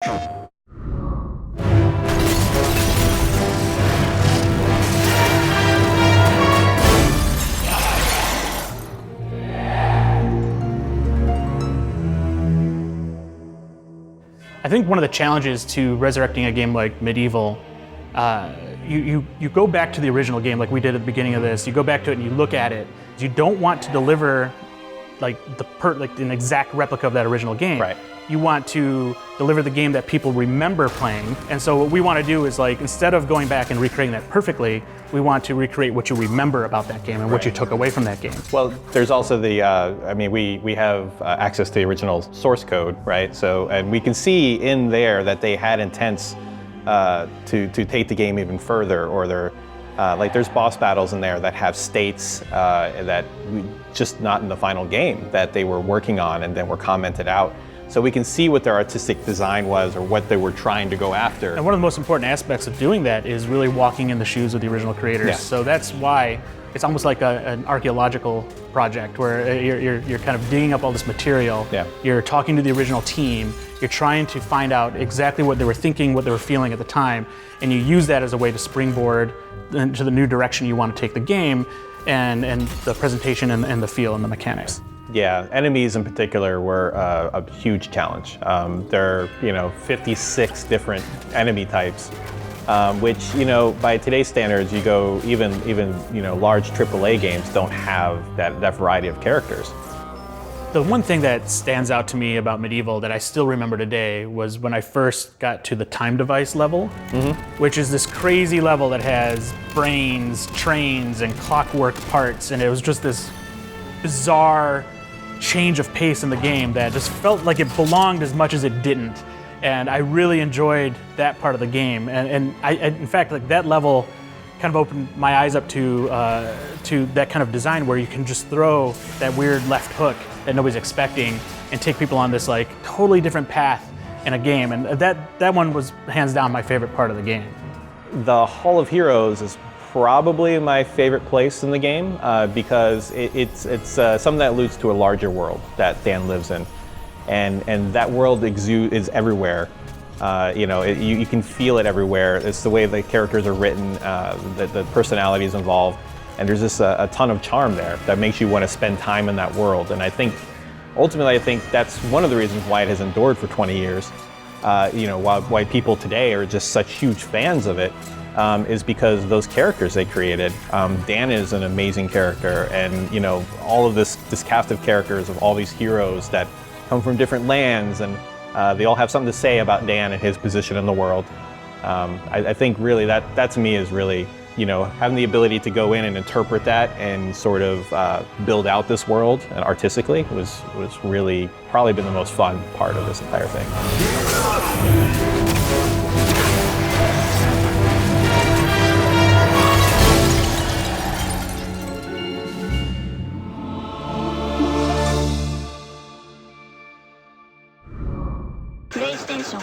I think one of the challenges to resurrecting a game like MediEvil, you go back to the original game like we did at the beginning of this. You go back to it and you look at it. You don't want to deliver like an exact replica of that original game. Right. You want to deliver the game that people remember playing. And so what we want to do is, like, instead of going back and recreating that perfectly, we want to recreate what you remember about that game and what you took away from that game. Well, there's also the, I mean, we have access to the original source code, right? So, and we can see in there that they had intents to take the game even further, or they're, like there's boss battles in there that have states that just not in the final game that they were working on and then were commented out. So we can see what their artistic design was or what they were trying to go after. And one of the most important aspects of doing that is really walking in the shoes of the original creators. Yeah. So that's why it's almost like an archaeological project where you're kind of digging up all this material. Yeah. You're talking to the original team. You're trying to find out exactly what they were thinking, what they were feeling at the time, and you use that as a way to springboard into the new direction you want to take the game and the presentation and the feel and the mechanics. Yeah, enemies in particular were a huge challenge. There are, 56 different enemy types, which, by today's standards, you go even large AAA games don't have that variety of characters. The one thing that stands out to me about MediEvil that I still remember today was when I first got to the time device level, which is this crazy level that has brains, trains, and clockwork parts, and it was just this bizarre change of pace in the game that just felt like it belonged as much as it didn't. And I really enjoyed that part of the game. And I in fact, like that level kind of opened my eyes up to that kind of design where you can just throw that weird left hook that nobody's expecting and take people on this like totally different path in a game. And that one was hands down my favorite part of the game. The Hall of Heroes is probably my favorite place in the game because it's something that alludes to a larger world that Dan lives in, and that world is everywhere. You can feel it everywhere. It's the way the characters are written, the personalities involved, and there's just a ton of charm there that makes you want to spend time in that world. And I think ultimately, that's one of the reasons why it has endured for 20 years. Why people today are just such huge fans of it. Is because those characters they created. Dan is an amazing character, and all of this cast of characters of all these heroes that come from different lands, and they all have something to say about Dan and his position in the world. I think really that to me is really having the ability to go in and interpret that and sort of build out this world and artistically was really probably been the most fun part of this entire thing. PlayStation